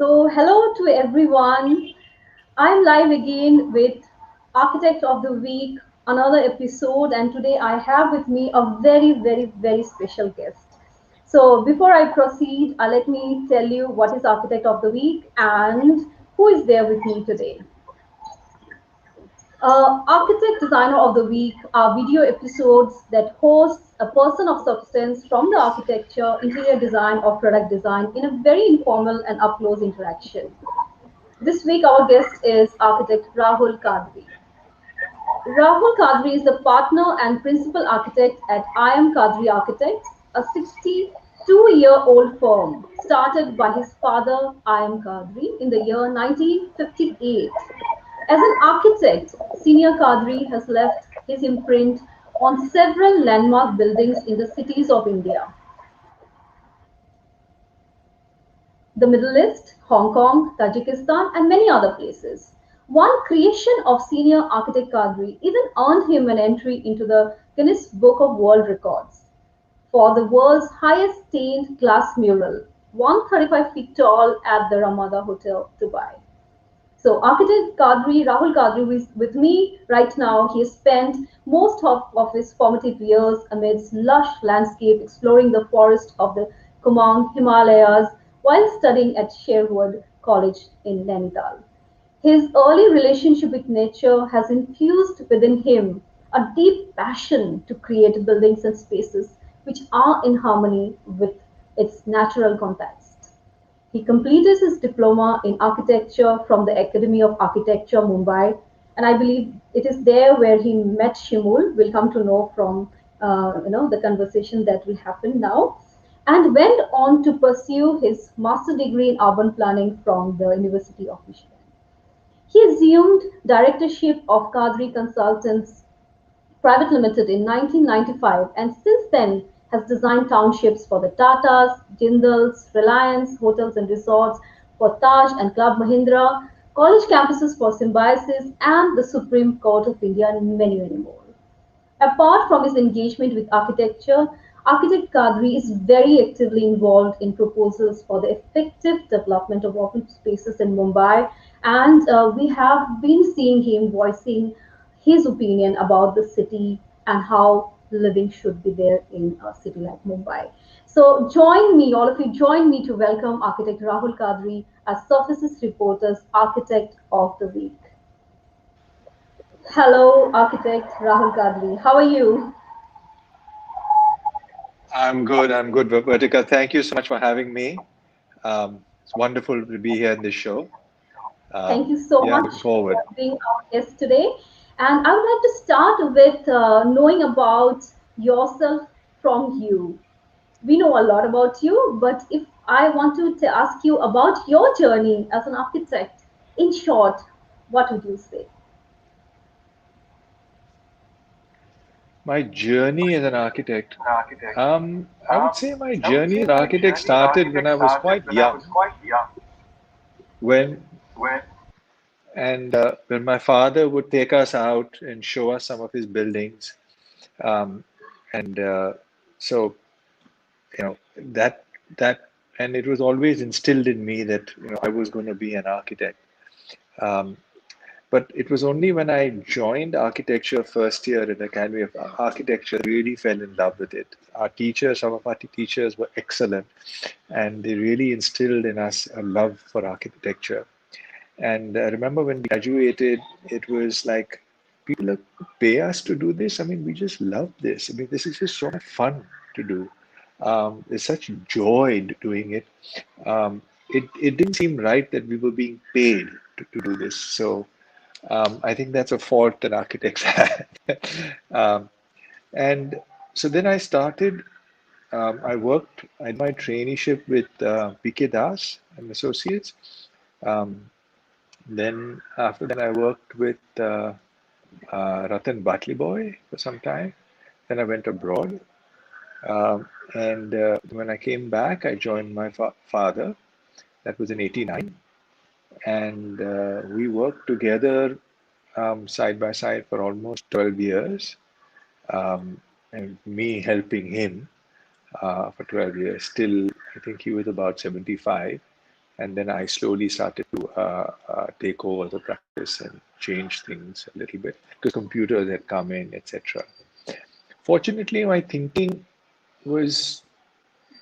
Hello to everyone. I'm live again with Architect of the Week, another episode, and today I have with me a very special guest. Before I proceed, let me tell you what is Architect of the Week and who is there with me today. Architect Designer of the Week are video episodes that hosts a person of substance from the architecture, interior design, or product design in a very informal and up close interaction. This week, our guest is architect Rahul Kadri. Rahul Kadri is the partner and principal architect at I M Kadri Architects, a 62-year-old firm started by his father I M Kadri in the year 1958. As an architect, Senior Kadri has left his imprint on several landmark buildings in the cities of India, the Middle East, Hong Kong, Tajikistan, and many other places. One creation of senior architect Kadri even earned him an entry into the Guinness Book of World Records for the world's highest stained glass mural, 135 feet tall at the Ramada Hotel, Dubai. Architect Kadri, Rahul Kadri, who is with me right now, he has spent most of his formative years amidst lush landscape exploring the forest of the Kumang Himalayas while studying at Sherwood College in Nainital. His early relationship with nature has infused within him a deep passion to create buildings and spaces which are in harmony with its natural context. He completed his diploma in architecture from the Academy of Architecture, Mumbai, and I believe it is there where he met Shimul. We'll come to know from the conversation that will happen now, and went on to pursue his master degree in urban planning from the University of Michigan. He assumed directorship of Kadri Consultants Private Limited in 1995 and since then has designed townships for the Tatas, Jindals, Reliance, hotels and resorts for Taj and Club Mahindra, college campuses for Symbiosis, and the Supreme Court of India, and many more. Apart from his engagement with architecture, architect Kadri is very actively involved in proposals for the effective development of open spaces in Mumbai, and we have been seeing him voicing his opinion about the city and how living should be there in a city like Mumbai. So join me, all of you, join me to welcome architect Rahul Kadri as Surfaces Reporter's Architect of the Week. Hello, architect Rahul Kadri. How are you? I'm good. I'm good, Vertica. Thank you so much for having me. It's wonderful to be here in this show. Thank you so Yeah, much looking forward. for being our guest today. And I would like to start with knowing about yourself from you. We know a lot about you, but if I want to ask you about your journey as an architect, in short, what would you say? My journey as an architect. I would say my journey as an architect started when I was quite young, when when my father would take us out and show us some of his buildings, um, and so that that and it was always instilled in me that I was going to be an architect. Um, But it was only when I joined architecture first year at the Academy of Architecture, I really fell in love with it. Our teachers, some of our teachers were excellent, and they really instilled in us a love for architecture. And I remember when we graduated, it was like people pay us to do this. I mean, we just love this. I mean, this is just so much fun to do. There's such joy doing it. It didn't seem right that we were being paid to do this. So I think that's a fault that architects have. um, and so then I started, I did my traineeship with PK Das and Associates. Um, then after that, I worked with Ratan Batliboy for some time. Then I went abroad. And when I came back, I joined my father. That was in '89. And we worked together side by side for almost 12 years, and me helping him for 12 years. Still, I think he was about 75, and then I slowly started to take over the practice and change things a little bit because computers had come in, etc. Fortunately, my thinking was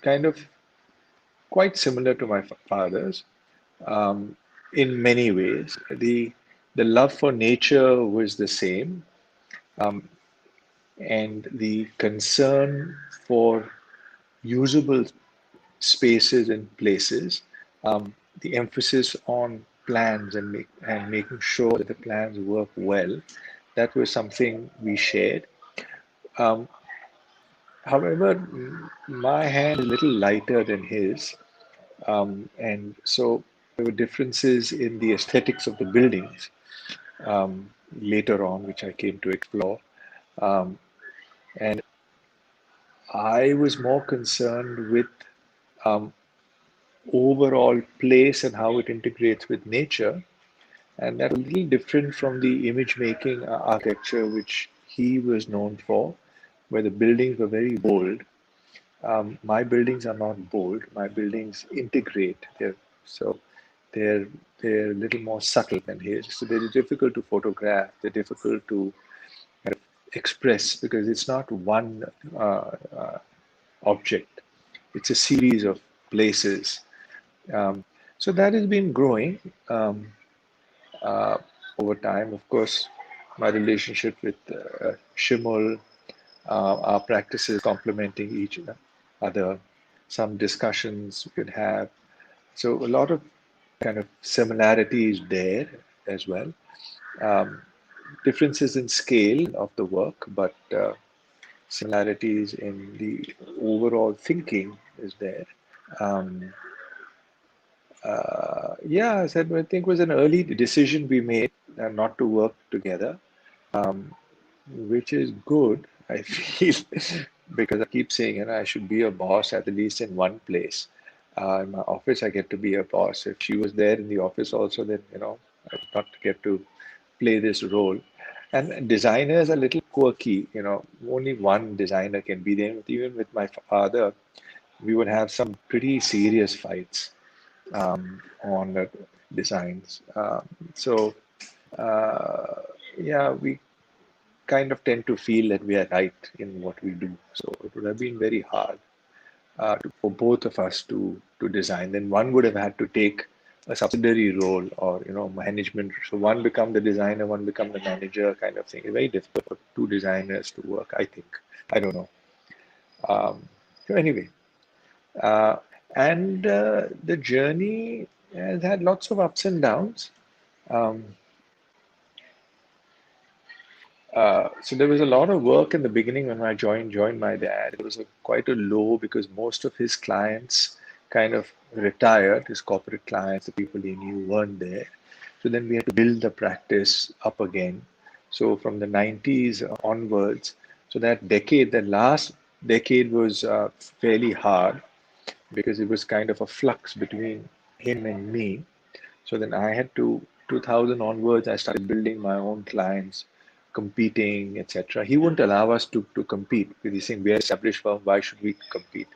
kind of quite similar to my father's in many ways. The love for nature was the same, and the concern for usable spaces and places, the emphasis on plans and making sure that the plans work well, that was something we shared. Um, However, my hand is a little lighter than his, and so there were differences in the aesthetics of the buildings later on, which I came to explore. Um, and I was more concerned with um, overall place and how it integrates with nature. And that's a little different from the image making architecture, which he was known for, where the buildings were very bold. My buildings are not bold. My buildings integrate. So they're they're a little more subtle than his. So they're difficult to photograph. They're difficult to kind of express because it's not one object. It's a series of places. Um, so that has been growing uh, over time. Of course, my relationship with Shimul, our practices complementing each other, some discussions we could have. So a lot of kind of similarities there as well. Um, Differences in scale of the work, but similarities in the overall thinking is there. Um, yeah, I said I think it was an early decision we made not to work together, which is good, I feel, because I keep saying, I should be a boss at least in one place. In my office, I get to be a boss. If she was there in the office also, then, I would not get to play this role. And designers are a little quirky, only one designer can be there. Even with my father, we would have some pretty serious fights on the designs. So, uh, yeah, we kind of tend to feel that we are right in what we do. So it would have been very hard for both of us to design. Then one would have had to take a subsidiary role or management. So one become the designer, one become the manager, kind of thing. It's very difficult for two designers to work. I think. I don't know. So anyway, uh, and the journey has had lots of ups and downs. Um, so there was a lot of work in the beginning when I joined my dad. It was quite a low because most of his clients kind of retired. His corporate clients, the people he knew, weren't there. So then we had to build the practice up again. So from the 90s onwards, so that decade, the last decade was fairly hard because it was kind of a flux between him and me. So then I had to, 2000 onwards, I started building my own clients, competing, etc. He wouldn't allow us to compete because he's saying, we are established firm, why should we compete?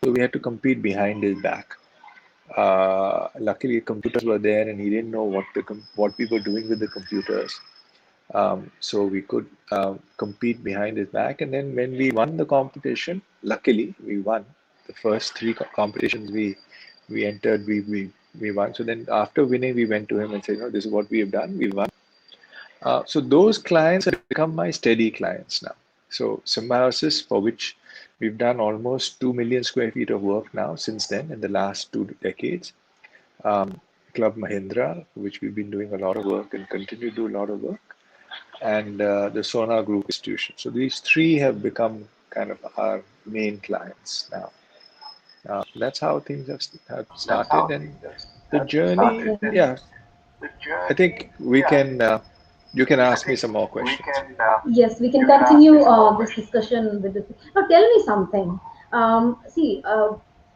So we had to compete behind his back. Luckily, computers were there and he didn't know what we were doing with the computers. So we could compete behind his back. And then when we won the competition, luckily we won the first three competitions we entered. We won. So then after winning, we went to him and said, this is what we have done. We won. So those clients have become my steady clients now. So Symbiosis, for which we've done almost 2 million square feet of work now since then in the last 2 decades. Club Mahindra, for which we've been doing a lot of work and continue to do a lot of work, and the Sona Group institution. So these three have become kind of our main clients now. That's how things have started, and the journey. Okay. Yeah, I think we can. You can ask me some more questions. Yes, we can continue this discussion with this. Now, tell me something. See,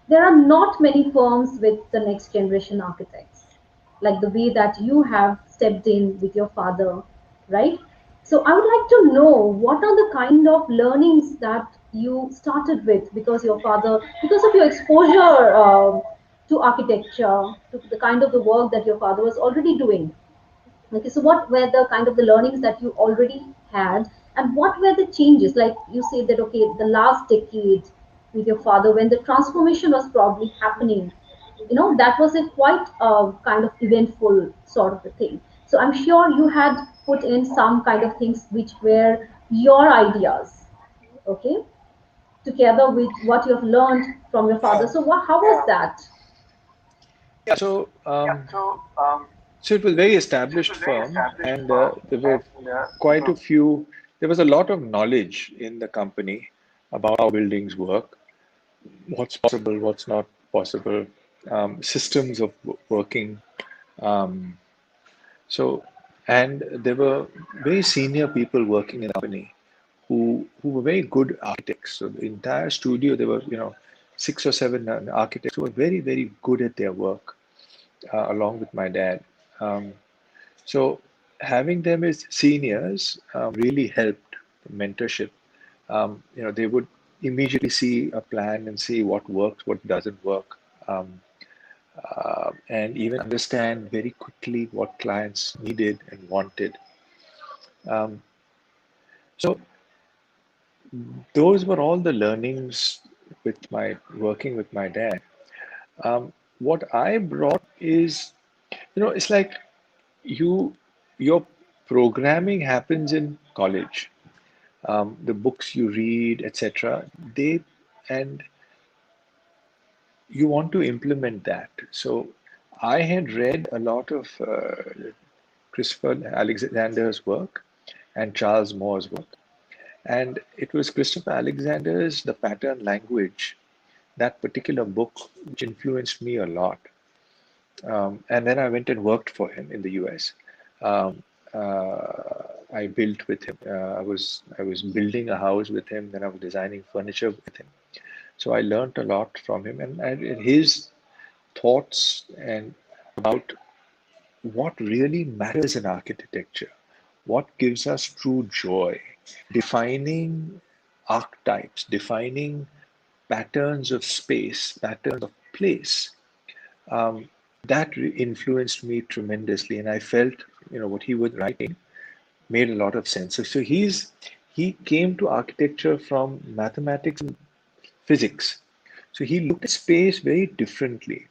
there are not many firms with the next generation architects, like the way that you have stepped in with your father, right? So, I would like to know what are the kind of learnings that you started with because your father, because of your exposure to architecture, to the kind of the work that your father was already doing. Okay, so what were the kind of the learnings that you already had, and what were the changes? Like you said that okay, the last decade with your father, when the transformation was probably happening, that was a quite kind of eventful sort of a thing. So I'm sure you had put in some kind of things which were your ideas, okay, together with what you have learned from your father. Yeah. So how was that? Yeah. So it was a very established firm, and there were quite a few. There was a lot of knowledge in the company about how buildings work, what's possible, what's not possible, systems of working. Um, so, and there were very senior people working in the company who were very good architects. So the entire studio, there were 6 or 7 architects who were very very good at their work, along with my dad. Um, so having them as seniors really helped mentorship. They would immediately see a plan and see what works, what doesn't work, and even understand very quickly what clients needed and wanted. Um, so those were all the learnings with my working with my dad. What I brought is, it's like you your programming happens in college. The books you read, etc. They and you want to implement that. So I had read a lot of Christopher Alexander's work and Charles Moore's work. And it was Christopher Alexander's The Pattern Language, that particular book, which influenced me a lot. And then I went and worked for him in the US. Um, I built with him. I was building a house with him. Then I was designing furniture with him. So I learned a lot from him, and his thoughts and about what really matters in architecture, what gives us true joy, defining archetypes, defining patterns of space, patterns of place. Um, that influenced me tremendously, and I felt, what he was writing made a lot of sense. So he came to architecture from mathematics and physics. So he looked at space very differently,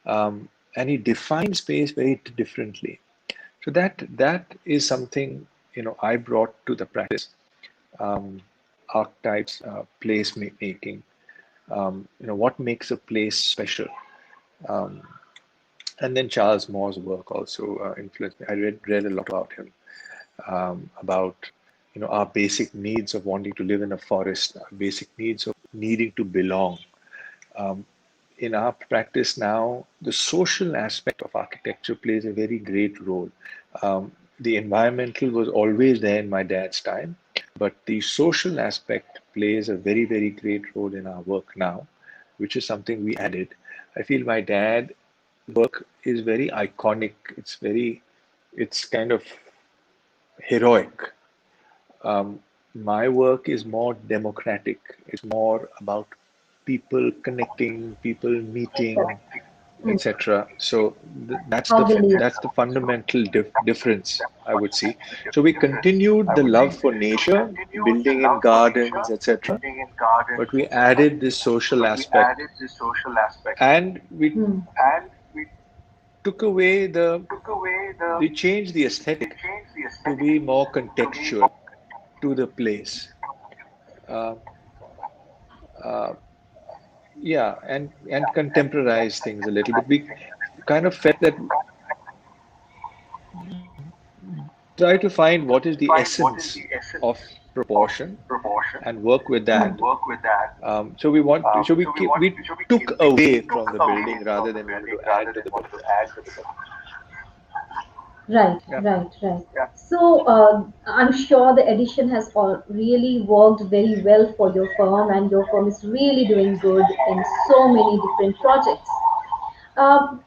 and he defined space very differently. So that is something I brought to the practice. Um, Archetypes, place making. What makes a place special. Um, and then Charles Moore's work also influenced me. I read a lot about him, about our basic needs of wanting to live in a forest, our basic needs of needing to belong. Um, in our practice now, the social aspect of architecture plays a very great role. The environmental was always there in my dad's time, but the social aspect plays a very, very great role in our work now, which is something we added. I feel my dad work is very iconic. It's kind of heroic. Um, my work is more democratic. It's more about people connecting, people meeting, Hmm. etc. So that's How the believe. that's the fundamental difference, I would see. So we continued the love for nature, building in gardens, etc. But we added this social aspect, and we Hmm. took away we changed the aesthetic to be more contextual to the place. Uh, uh, yeah, and contemporize things a little bit. We kind of felt that try to find what is the essence of proportion and work with that. We took away from the building rather than wanted to add to the building. Right, Yeah. right, right. So I'm sure the addition has all really worked very well for your firm, and your firm is really doing good in so many different projects.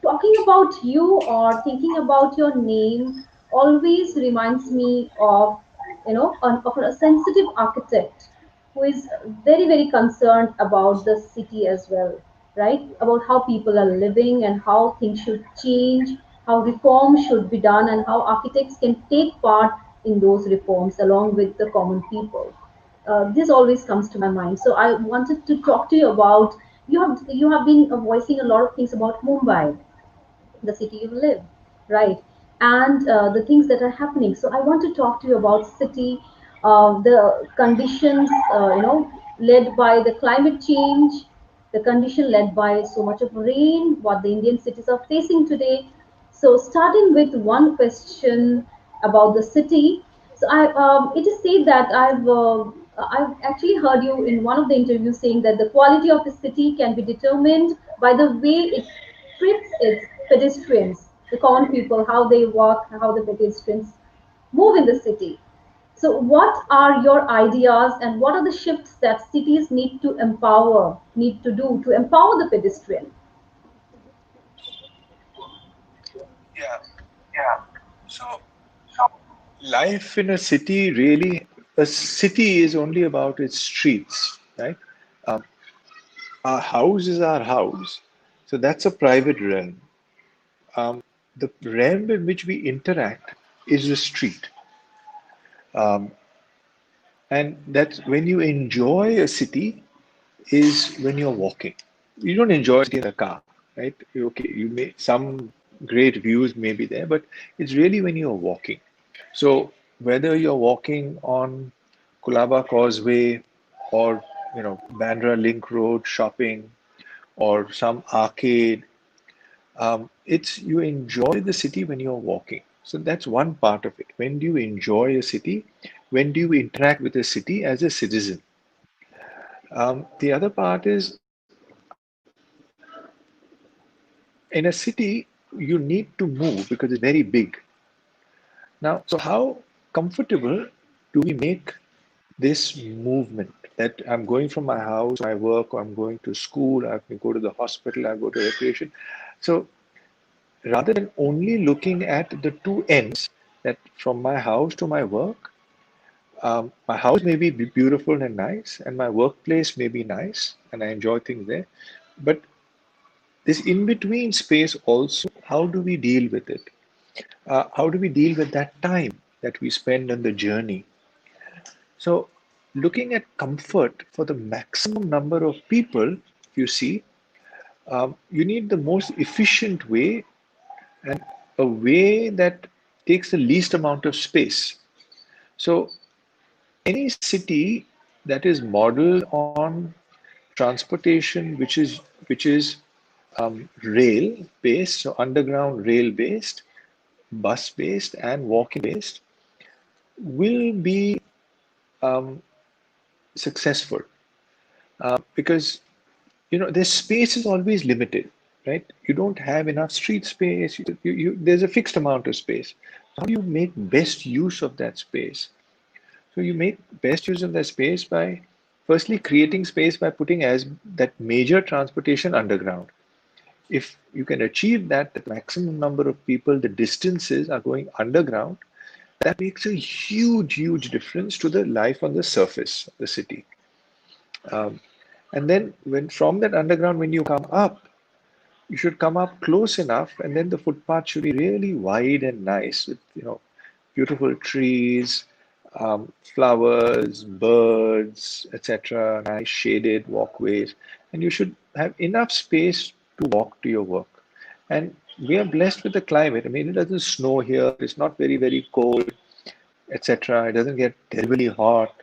Talking about you or thinking about your name always reminds me of of a sensitive architect who is very very concerned about the city as well. right? About how people are living and how things should change, how reforms should be done, and how architects can take part in those reforms along with the common people. This always comes to my mind. So I wanted to talk to you about, you have been voicing a lot of things about Mumbai, the city you live, right? And the things that are happening. So I want to talk to you about city, the conditions, led by the climate change, the condition led by so much of rain, what the Indian cities are facing today. So starting with one question about the city. So it is said that I've actually heard you in one of the interviews saying that the quality of a city can be determined by the way it treats its pedestrians, the common people, how they walk, how the pedestrians move in the city. So, what are your ideas and what are the shifts that cities need to do to empower the pedestrian? Yeah. So life in a city really, a city is only about its streets, right? Um, our house is our house. So that's a private realm. The realm in which we interact is the street. Um, and that's when you enjoy a city is when you're walking. You don't enjoy it in a car, right? Okay, you may some great views may be there, but it's really when you're walking. So whether you're walking on Kulaba Causeway or Bandra Link Road shopping or some arcade, it's you enjoy the city when you're walking. So that's one part of it. When do you enjoy a city? When do you interact with a city as a citizen? The other part is in a city you need to move because it's very big. Now, so how comfortable do we make this movement that I'm going from my house, my work, or I'm going to school, I can go to the hospital, I go to recreation. So rather than only looking at the two ends, that from my house to my work, my house may be beautiful and nice, and my workplace may be nice, and I enjoy things there. But this in between space also, how do we deal with it? How do we deal with that time that we spend on the journey? So, looking at comfort for the maximum number of people, you see, you need the most efficient way and a way that takes the least amount of space. So, any city that is modeled on transportation, which is rail based, so underground rail based, bus based, and walking based, will be um, successful because their space is always limited, right? You don't have enough street space. There's a fixed amount of space. How do you make best use of that space? So you make best use of that space by firstly creating space by putting as that major transportation underground. If you can achieve that, the maximum number of people, the distances are going underground, that makes a huge, huge difference to the life on the surface of the city. Um, and then when from that underground, when you come up, you should come up close enough, and then the footpath should be really wide and nice with beautiful trees, flowers, birds, etc. Nice shaded walkways, and you should have enough space to walk to your work. And we are blessed with the climate. I mean, it doesn't snow here. It's not very, very cold, etc. It doesn't get terribly hot.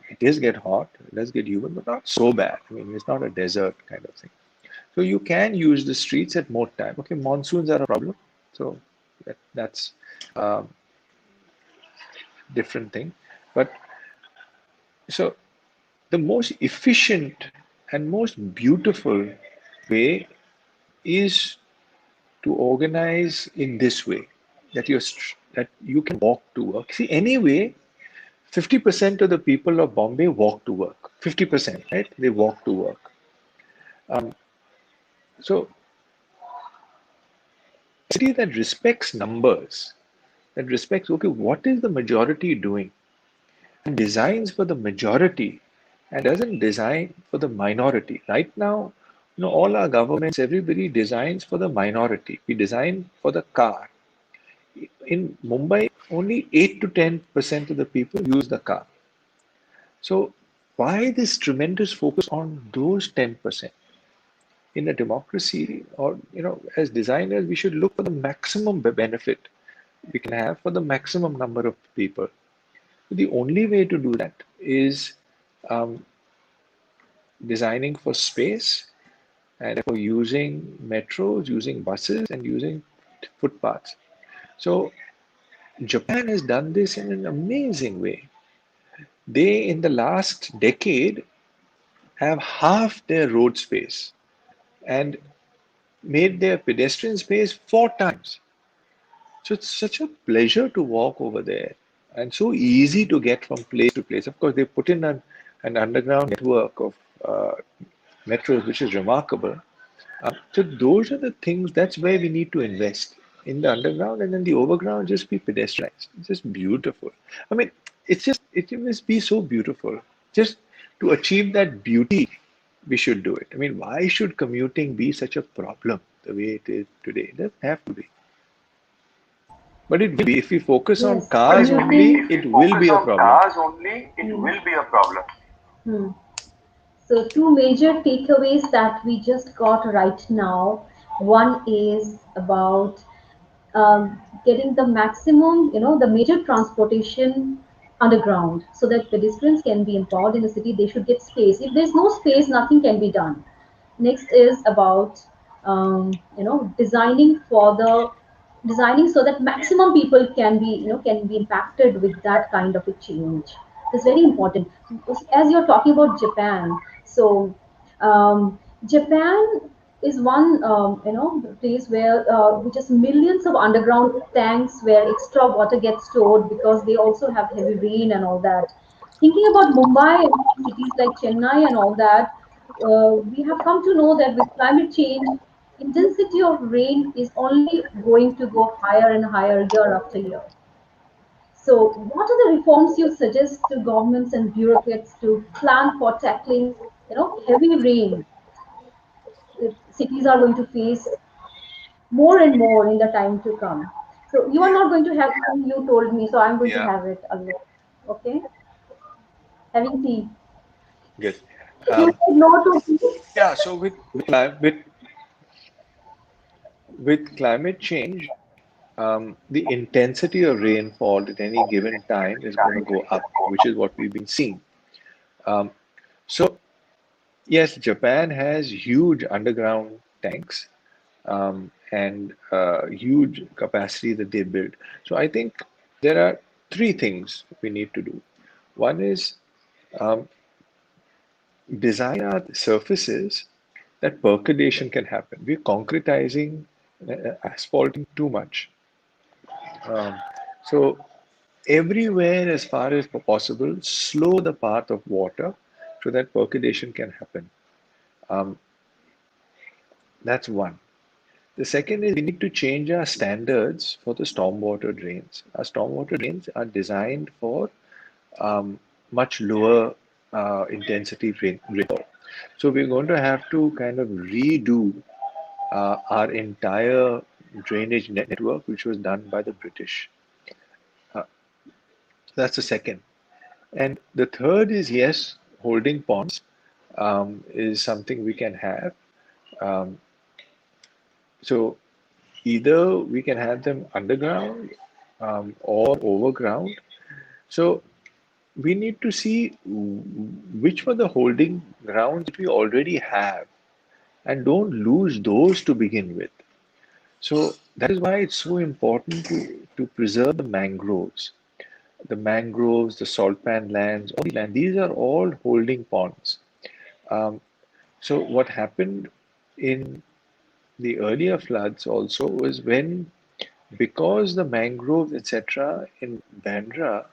It does get hot. It does get humid, but not so bad. I mean, it's not a desert kind of thing. So you can use the streets at more time. Okay, monsoons are a problem. So that's a different thing. But so the most efficient and most beautiful way is to organize in this way that you can walk to work. See, anyway, 50% of the people of Bombay walk to work. 50%, right? They walk to work. So a city that respects numbers, that respects, okay, what is the majority doing? And designs for the majority and doesn't design for the minority. Right now, all our governments, everybody designs for the minority. We design for the car. In Mumbai, only 8 to 10% of the people use the car. So why this tremendous focus on those 10%? In a democracy, or as designers, we should look for the maximum benefit we can have for the maximum number of people. The only way to do that is um, designing for space and for using metros, using buses, and using footpaths. So Japan has done this in an amazing way. They, in the last decade, have halved their road space and made their pedestrian space 4 times. So it's such a pleasure to walk over there and so easy to get from place to place. Of course, they put in an underground network of uh, metros, which is remarkable. So those are the things, that's where we need to invest in the underground, and then the overground just be pedestrianized. It's just beautiful. I mean, it must be so beautiful. Just to achieve that beauty, we should do it. I mean, why should commuting be such a problem the way it is today? It doesn't have to be. But it will be. If we focus on Yes, cars commuting. only, it will be a problem. Hmm. So, two major takeaways that we just got right now. One is about getting the maximum, the major transportation underground so that pedestrians can be empowered in the city. They should get space. If there's no space, nothing can be done. Next is about, designing so that maximum people can be impacted with that kind of a change. It's very important. As you're talking about Japan, so Japan is one place where just millions of underground tanks where extra water gets stored because they also have heavy rain and all that. Thinking about Mumbai and cities like Chennai and all that, we have come to know that with climate change, intensity of rain is only going to go higher and higher year after year. So, what are the reforms you suggest to governments and bureaucrats to plan for tackling, heavy rain that cities are going to face more and more in the time to come? So, you are not going to have tea, you told me, so I'm going to Yeah, have it alone. Okay, having tea. good. You Um, said no to tea. yeah, so with climate change, the intensity of rainfall at any given time is going to go up, which is what we've been seeing. Um, so yes, Japan has huge underground tanks and huge capacity that they build. So I think there are three things we need to do. One is um, design our surfaces that percolation can happen. We're concretizing, asphalting too much. Um, so everywhere, as far as possible, slow the path of water so that percolation can happen. Um, that's one. The second is we need to change our standards for the stormwater drains. Our stormwater drains are designed for um, much lower intensity rainfall. So we're going to have to kind of redo our entire drainage network, which was done by the British. Uh, that's the second. And the third is, yes, holding ponds is something we can have. Um, so either we can have them underground or overground. So we need to see which were the holding grounds that we already have and don't lose those to begin with. So that is why it's so important to preserve the mangroves. The mangroves, the salt pan lands, all the land, these are all holding ponds. Um, so what happened in the earlier floods also was when, because the mangroves, etc., in Bandra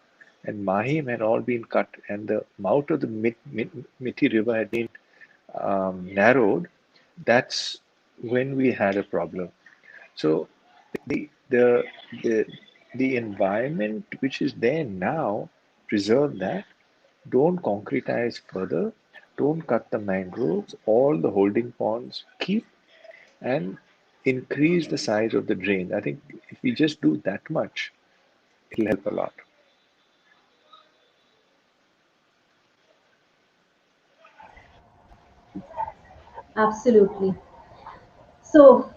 and Mahim had all been cut and the mouth of the Mithi River had been narrowed, that's when we had a problem. So the the the the environment which is there now, preserve that. Don't concretize further. don't cut the mangroves, all the holding ponds, keep and increase the size of the drain. I think if we just do that much, it'll help a lot. Absolutely. So,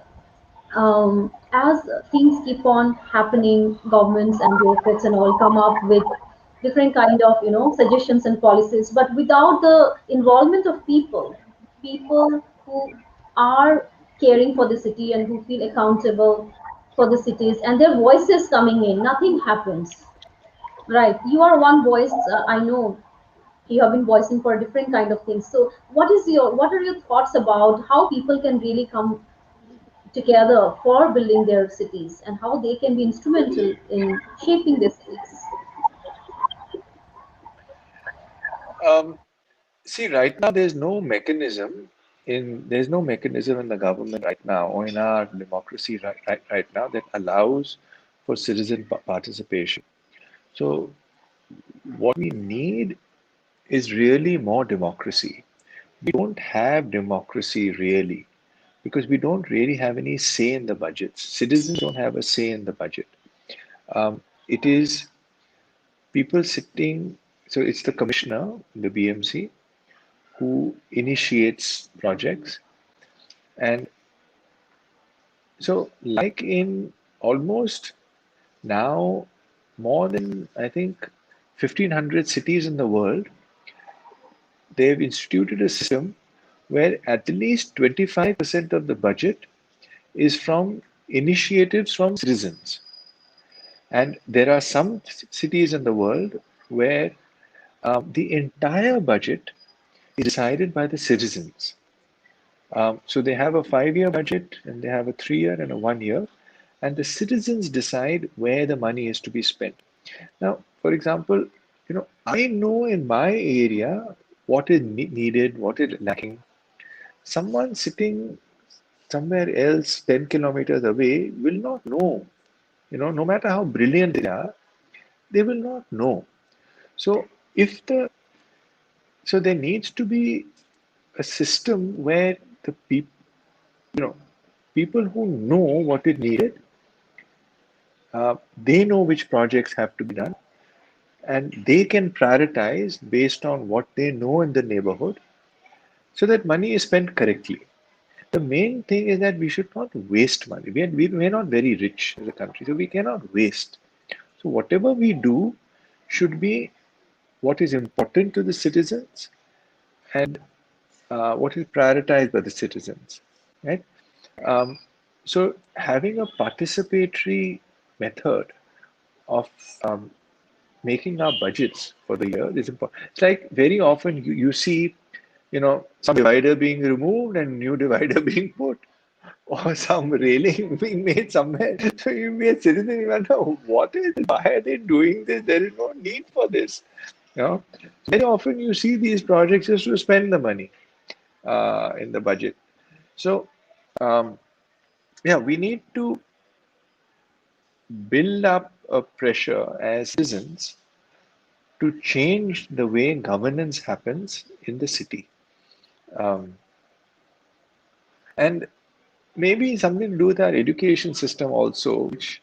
as things keep on happening, governments and bureaucrats and all come up with different kind of suggestions and policies, but without the involvement of people who are caring for the city and who feel accountable for the cities and their voices coming in, nothing happens. Right? You are one voice. I know you have been voicing for different kind of things. So, what are your thoughts about how people can really come together for building their cities and how they can be instrumental in shaping their cities? Um, See, right now there's no mechanism in the government right now or in our democracy right now that allows for citizen participation. So what we need is really more democracy. We don't have democracy really because we don't really have any say in the budgets. Citizens don't have a say in the budget. It is people sitting, so it's the commissioner, the BMC, who initiates projects. And so, like in almost now more than I think 1500 cities in the world, they've instituted a system where at least 25% of the budget is from initiatives from citizens. And there are some cities in the world where the entire budget is decided by the citizens. So they have a 5 year budget and they have a 3 year and a 1 year, and the citizens decide where the money is to be spent. Now, for example, I know in my area what is needed, what is lacking. Someone sitting somewhere else 10 kilometers away will not know. No matter how brilliant they are, they will not know. So if the so there needs to be a system where the you know, people who know what is needed, they know which projects have to be done, and they can prioritize based on what they know in the neighborhood so that money is spent correctly. The main thing is that we should not waste money. We are not very rich as a country, so we cannot waste. So whatever we do should be what is important to the citizens and what is prioritized by the citizens, right? Um, so having a participatory method of um, making our budgets for the year is important. It's like very often you see, some divider being removed and new divider being put, or some railing being made somewhere. So you be a citizen, you wonder, what is this? Why are they doing this? There is no need for this. You know, very often you see these projects just to spend the money in the budget. So um, yeah, we need to build up a pressure as citizens to change the way governance happens in the city. Um, and maybe something to do with our education system also, which,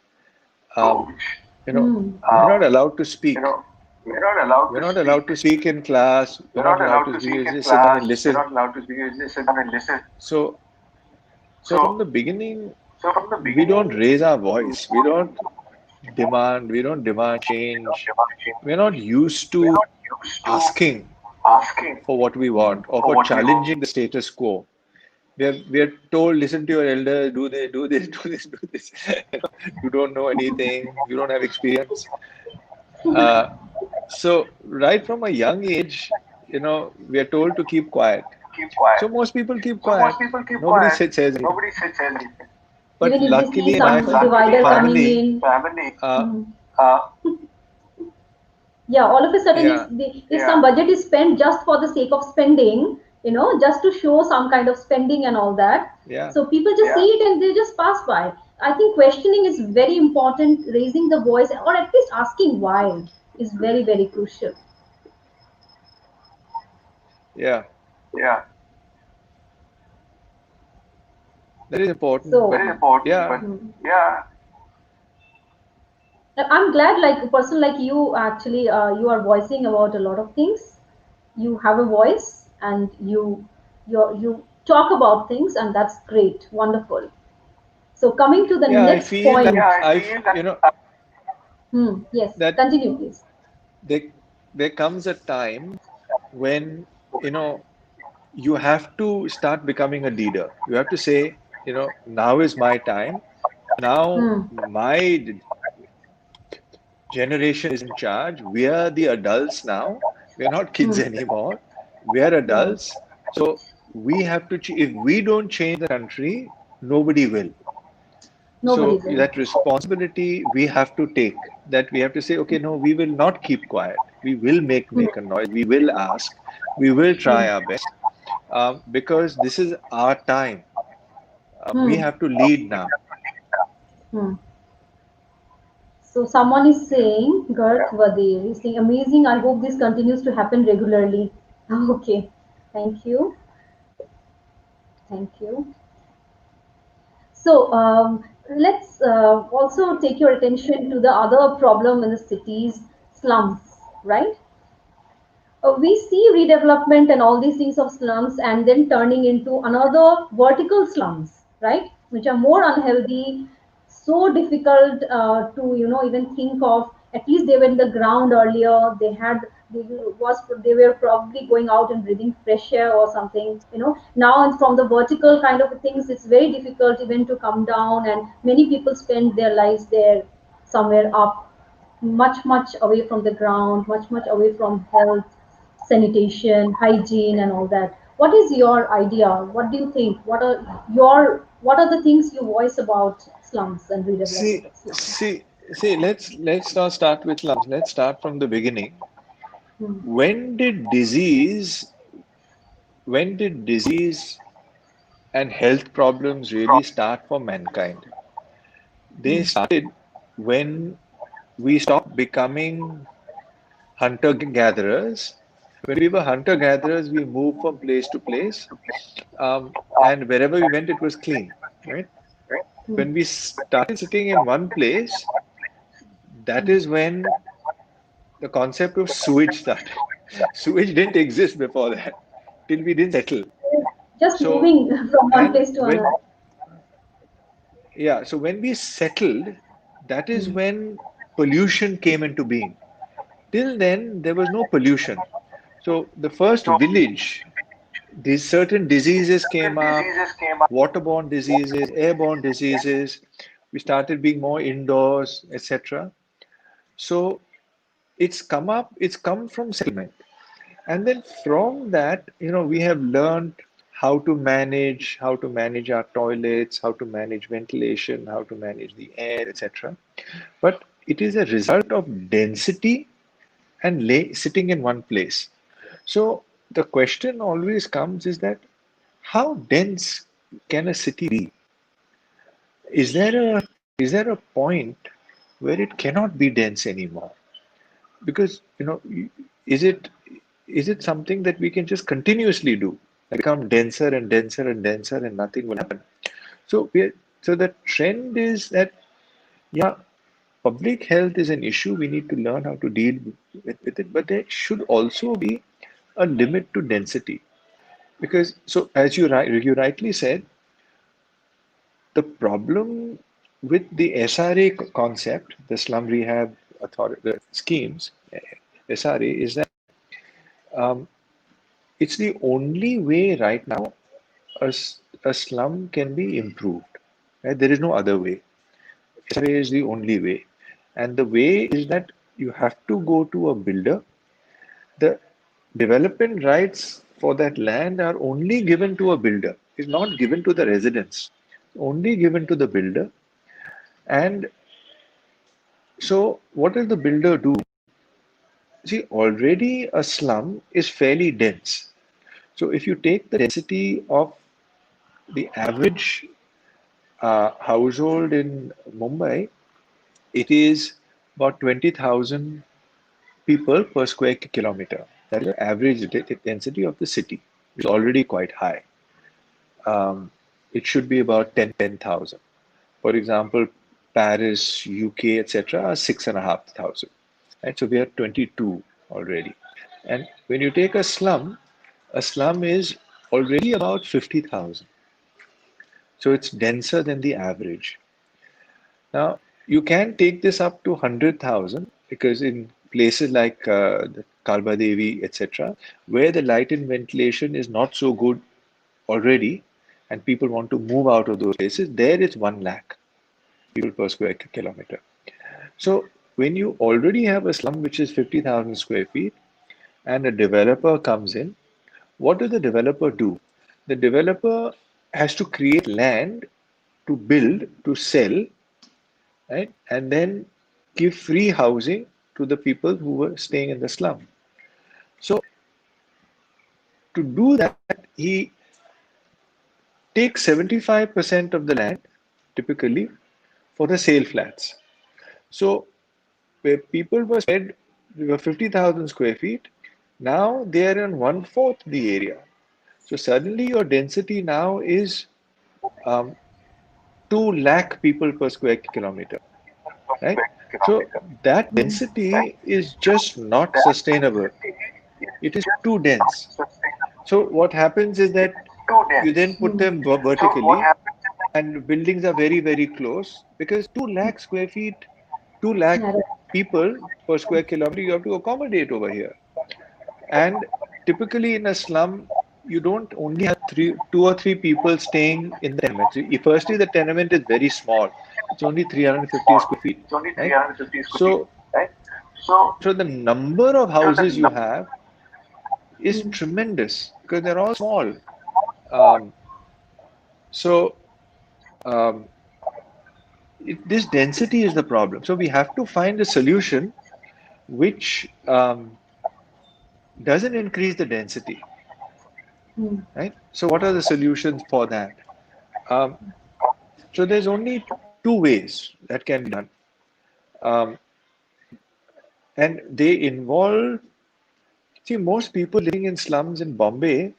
um, Hmm. we're not allowed to You speak. know, we're not allowed We're to not speak. allowed to speak in class. We're We're not not allowed allowed to to speak. speak We in just sit down and class. We're listen. not allowed to speak. We just sit down and listen. So, so from So, the beginning, so from the we don't beginning, raise our we voice. We don't demand don't change. demand change. We're not used We're to not used to asking asking for what we want or for for what we want. challenging the status quo. We are told, listen to your elders, do this, do this, do this, do this. You don't know anything, you don't have experience. Uh, so right from a young age, we are told to keep quiet. Keep quiet. So most people keep So quiet. most people keep Nobody quiet. says anything. Nobody says anything. But Even if they see luckily, But my some luckily, divider my coming family, in, family, uh, mhm, uh, yeah, all of a sudden, yeah, if some budget is spent just for the sake of spending, just to show some kind of spending and all that, yeah, so people just see it and they just pass by. I think questioning is very important. Raising the voice or at least asking why is very, very crucial. yeah. Yeah, That is important, So very but important. yeah, But yeah, I'm glad, like a person like you, actually, you are voicing about a lot of things. You have a voice, and you talk about things, and that's great, wonderful. So coming to the yeah, I next feel that point. yeah, I feel that Yes, that continue, please. there, there comes a time when, you know, you have to start becoming a leader. You have to say, now is my time. Now Hmm. my generation is in charge. We are the adults now. We're not kids Hmm. anymore. We are Right. adults. So we have to, if we don't change the country, nobody will. Nobody So will. that responsibility we have to take, that we have to say, okay, no, we will not keep quiet. We will Hmm. make a noise. We will ask. We will Hmm. try our best because this is our time. We Hmm. have to lead now. Hmm. So someone is saying, Gert Vadir is saying, amazing. I hope this continues to happen regularly. Okay. Thank you. Thank you. So let's also take your attention to the other problem in the cities, slums, right? We see redevelopment and all these things of slums and then turning into another vertical slums, right, which are more unhealthy, so difficult to even think of. At least they were in the ground earlier, they they were probably going out and breathing fresh air or something. Now, and from the vertical kind of things, it's very difficult even to come down, and many people spend their lives there, somewhere up, much away from the ground, much away from health, sanitation, hygiene, and all that. What is your idea? What do you think? What are the things you voice about slums and redevelopment See, of slums? see, see. Let's not start with slums. Let's start from the beginning. Hmm. When did disease, when did disease and health problems really start for mankind? They Hmm. started when we stopped becoming hunter gatherers. When we were hunter gatherers, we moved from place to place, and wherever we went, it was clean, right? Hmm. When we started sitting in one place, that is when the concept of sewage started. Sewage didn't exist before that, till we didn't settle. Just So, moving from one and place to when, another. yeah, so when we settled, that is Hmm. when pollution came into being. Till then, there was no pollution. So the first so village, these certain diseases the came up, diseases came up. waterborne diseases, airborne diseases. We started being more indoors, etc. So it's come from settlement. And then from that, we have learned how to manage our toilets, how to manage ventilation, how to manage the air, etc. But it is a result of density and sitting in one place. So the question always comes is that how dense can a city be? Is there a point where it cannot be dense anymore? Because is it is it something that we can just continuously do, like become denser and denser and denser and nothing will happen? So the trend is that, yeah, public health is an issue. We need to learn how to deal with it, but there should also be a limit to density. Because, so as you rightly said, the problem with the SRA concept, the slum rehab authority, the schemes, SRA, is that um, it's the only way right now a slum can be improved. Right? There is no other way. SRA is the only way. And the way is that you have to go to a builder. The development rights for that land are only given to a builder. It's not given to the residents. Only given to the builder. And so what does the builder do? See, already a slum is fairly dense. So if you take the density of the average household in Mumbai, it is about 20,000 people per square kilometer. That is the average density of the city. which is already quite high. It should be about 10,000. For example, Paris, UK, etc. are 6,500. Right? So we are 22 already. And when you take a slum is already about 50,000. So it's denser than the average. Now, you can take this up to 100,000 because in places like the Kalba Devi, etc., where the light and ventilation is not so good already, and people want to move out of those places, there it's 1 lakh people per square kilometer. So when you already have a slum which is 50,000 square feet and a developer comes in, what does the developer do? The developer has to create land to build, to sell, right? And then give free housing to the people who were staying in the slum. So to do that, he takes 75% of the land, typically, for the sale flats. So where people were spread, we were 50,000 square feet, now they are in 1/4 the area. So suddenly your density now is um, 2 lakh people per square kilometer, right? So that density is just not sustainable. It is too dense. So what happens is that you then put them vertically and buildings are very, very close because 2 lakh square feet, 2 lakh narrow. people per square kilometer you have to accommodate over here. And typically in a slum, you don't only have two or three people staying in the tenement. So firstly, the tenement is very small. It's only 350 square feet, right? So, so the number of houses you have is Mm. tremendous because they're all small. Um, so um, this density is the problem. So we have to find a solution which doesn't increase the density, Mm. right? So what are the solutions for that? Um, so there's only two ways that can be done, um, and they involve. See, most people living in slums in Bombay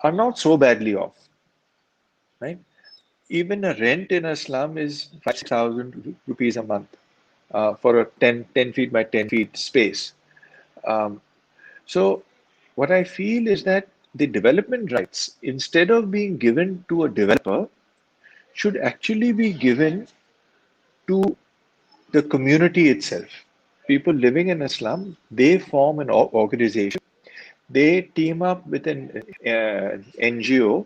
are not so badly off, right? Even a rent in a slum is 5,000 rupees a month for a 10 feet by 10 feet space. Um, so what I feel is that the development rights, instead of being given to a developer, should actually be given to the community itself. People living in a slum, they form an organization. They team up with an NGO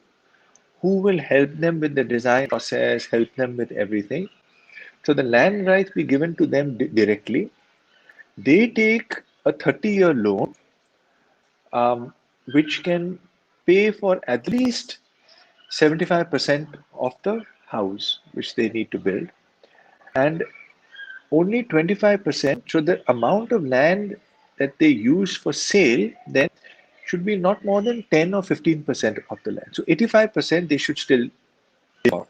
who will help them with the design process, help them with everything. So the land rights be given to them directly. They take a 30-year loan, which can pay for at least 75% of the house which they need to build. And only 25%, so the amount of land that they use for sale then should be not more than 10 or 15% of the land. So 85% they should still live on.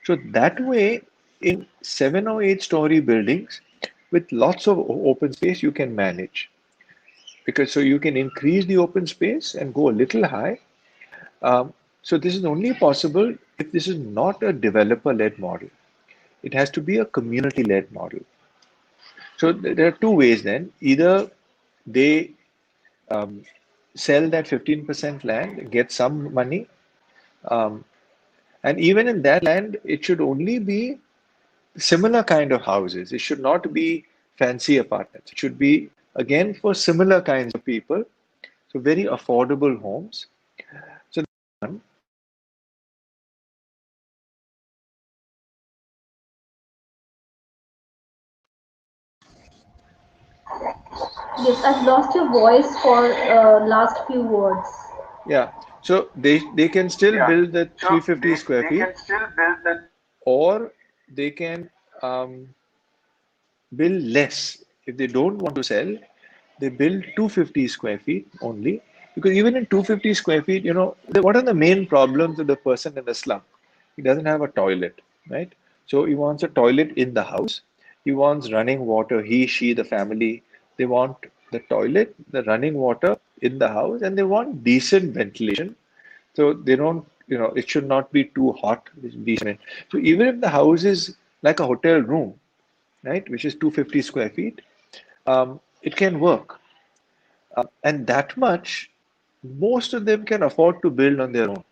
So that way, in 7 or 8 story buildings with lots of open space, you can manage. Because so you can increase the open space and go a little high. So this is only possible if this is not a developer-led model. It has to be a community-led model. So there are two ways then. Either they sell that 15% land, get some money, um, and even in that land, it should only be similar kind of houses. It should not be fancy apartments. It should be, again, for similar kinds of people. So very affordable homes. So one. Yes, I've lost your voice for last few words. Yeah. So they can still build the 350 square feet, or they can um, build less. If they don't want to sell, they build 250 square feet only. Because even in 250 square feet, what are the main problems of the person in the slum? He doesn't have a toilet, right? So he wants a toilet in the house. He wants running water. He, she, the family, they want the toilet, the running water in the house, and they want decent ventilation. So they don't, it should not be too hot, it's decent. So even if the house is like a hotel room, right, which is 250 square feet, it can work. And that much, most of them can afford to build on their own.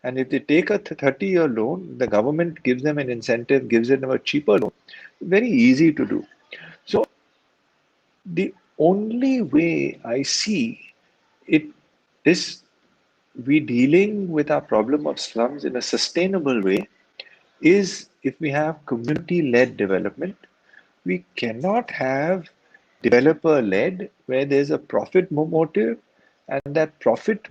And if they take a 30-year loan, the government gives them an incentive, gives them a cheaper loan. Very easy to do. So the only way I see it, this we dealing with our problem of slums in a sustainable way is if we have community-led development. We cannot have developer-led where there's a profit motive, and that profit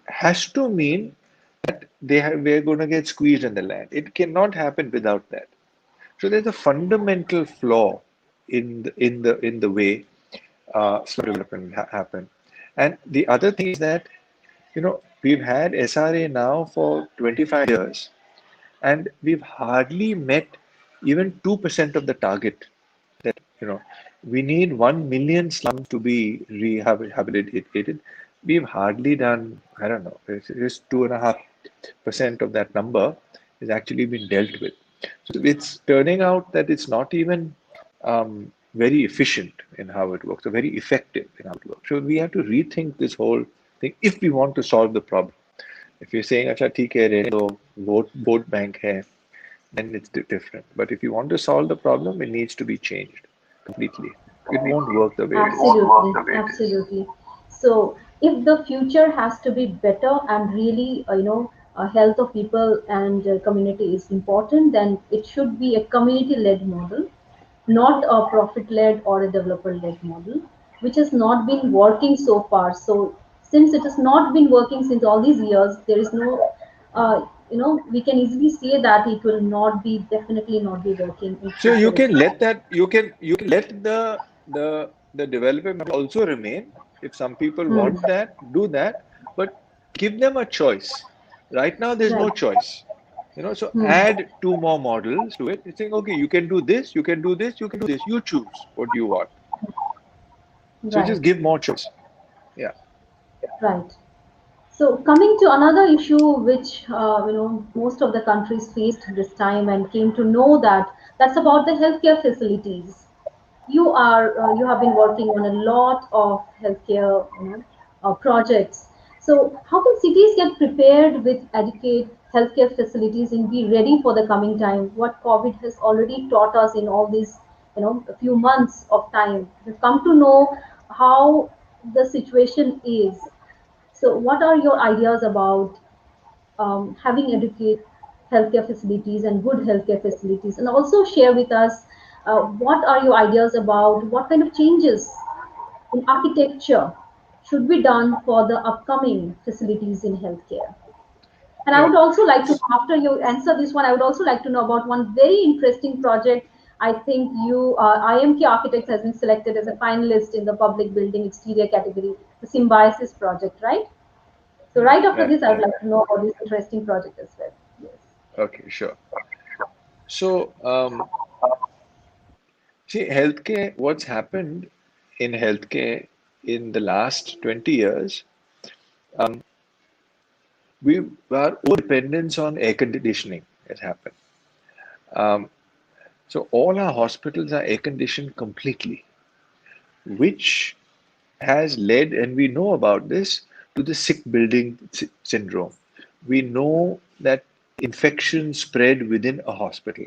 has to mean we're going to get squeezed in the land. It cannot happen without that. So there's a fundamental flaw in the way slum development happen. And the other thing is that we've had SRA now for 25 years, and we've hardly met even 2% of the target that we need 1 million slums to be rehabilitated. We've hardly done, I don't know, it's just 2.5% of that number is actually been dealt with. So it's turning out that it's not even very efficient in how it works, or very effective in how it works. So we have to rethink this whole thing if we want to solve the problem. If you're saying, "Acha, theek hai, rehne do, vote bank hai," then it's different. But if you want to solve the problem, it needs to be changed completely. It won't work the way it is. Absolutely, absolutely. So, if the future has to be better and really, health of people and community is important, then it should be a community-led model, not a profit-led or a developer-led model, which has not been working so far. So, since it has not been working since all these years, there is no, we can easily say that it will not be definitely not be working in So you future as can well. let that you can let the development also remain. If some people Hmm. want that, do that, but give them a choice. Right now, there's no Right. choice. So Hmm. add two more models to it. It's saying, okay, you can do this, you can do this, you can do this. You choose what you want. So just Right. give more choice. Yeah. Right. So coming to another issue which most of the countries faced this time and came to know that's about the healthcare facilities. You have been working on a lot of healthcare projects. So how can cities get prepared with adequate healthcare facilities and be ready for the coming time? What COVID has already taught us in all these a few months of time, we've come to know how the situation is. So, what are your ideas about having adequate healthcare facilities and good healthcare facilities? And also share with us what are your ideas about what kind of changes in architecture should be done for the upcoming facilities in healthcare? And I Yeah. would also like to, after you answer this one, I would also like to know about one very interesting project. I think IMK Architects has been selected as a finalist in the public building exterior category, the Symbiosis project, right? So right after Right. this, I would like to know about this interesting project as well. Yes. Okay, sure. So, see, healthcare, what's happened in healthcare in the last 20 years, we our over dependence on air conditioning has happened. Um, so all our hospitals are air conditioned completely, which has led, and we know about this, to the sick building syndrome. We know that infections spread within a hospital.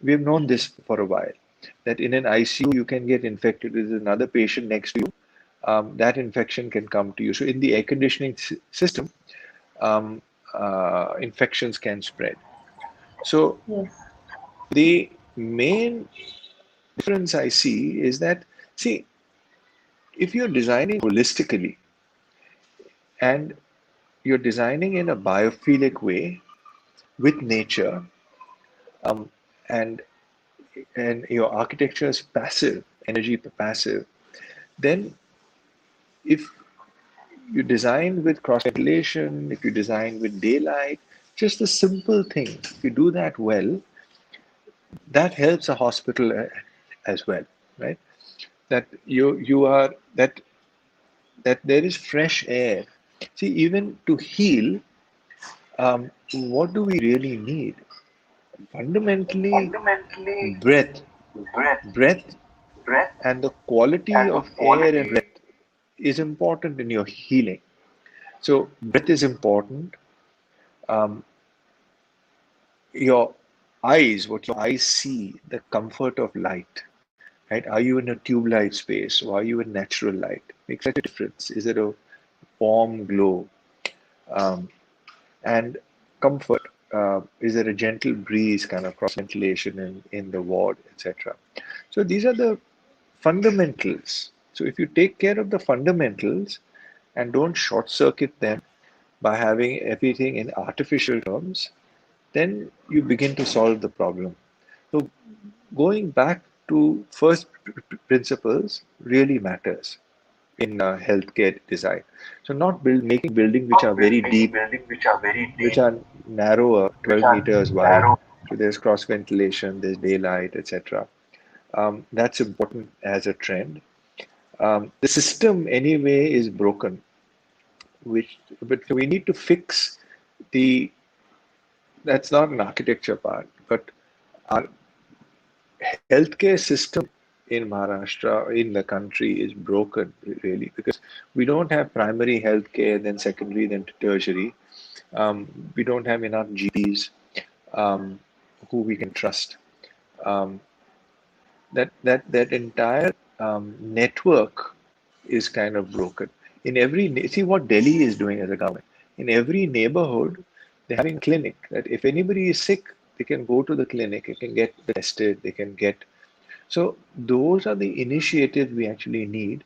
We have known this for a while, that in an ICU you can get infected with another patient next to you. That infection can come to you. So in the air conditioning system, um, infections can spread. So Yes. the main difference I see is that, see, if you're designing holistically and you're designing in a biophilic way with nature, um, and your architecture is passive, energy passive, then if you design with cross ventilation, if you design with daylight, just a simple thing, if you do that well, that helps a hospital as well, right? that you are that there is fresh air. See, even to heal, what do we really need? Fundamentally, Fundamentally, breath, breath, breath, breath, and the quality and the of air and quality. breath is important in your healing. So, breath is important. Um, your eyes, what your eyes see, the comfort of light, right? Are you in a tube light space or are you in natural light? Makes such a difference. Is it a warm glow? Um, and comfort. Is there a gentle breeze, kind of cross ventilation in the ward, etc.? So these are the fundamentals. So if you take care of the fundamentals and don't short circuit them by having everything in artificial terms, then you begin to solve the problem. So going back to first principles really matters in healthcare design. So not making buildings which are Not very making deep, buildings which are very which deep, are narrower, which 12 are meters wide. narrow. So there's cross ventilation, there's daylight, etc. That's important as a trend. The system anyway is broken, but we need to fix the. That's not an architecture part, but our healthcare system in Maharashtra, in the country, is broken really because we don't have primary healthcare, then secondary, then tertiary. We don't have enough GPs who we can trust. Um, that entire network is kind of broken. In see what Delhi is doing as a government. In every neighborhood, they're having a clinic. That if anybody is sick, they can go to the clinic. They can get tested. They can get. So those are the initiatives we actually need.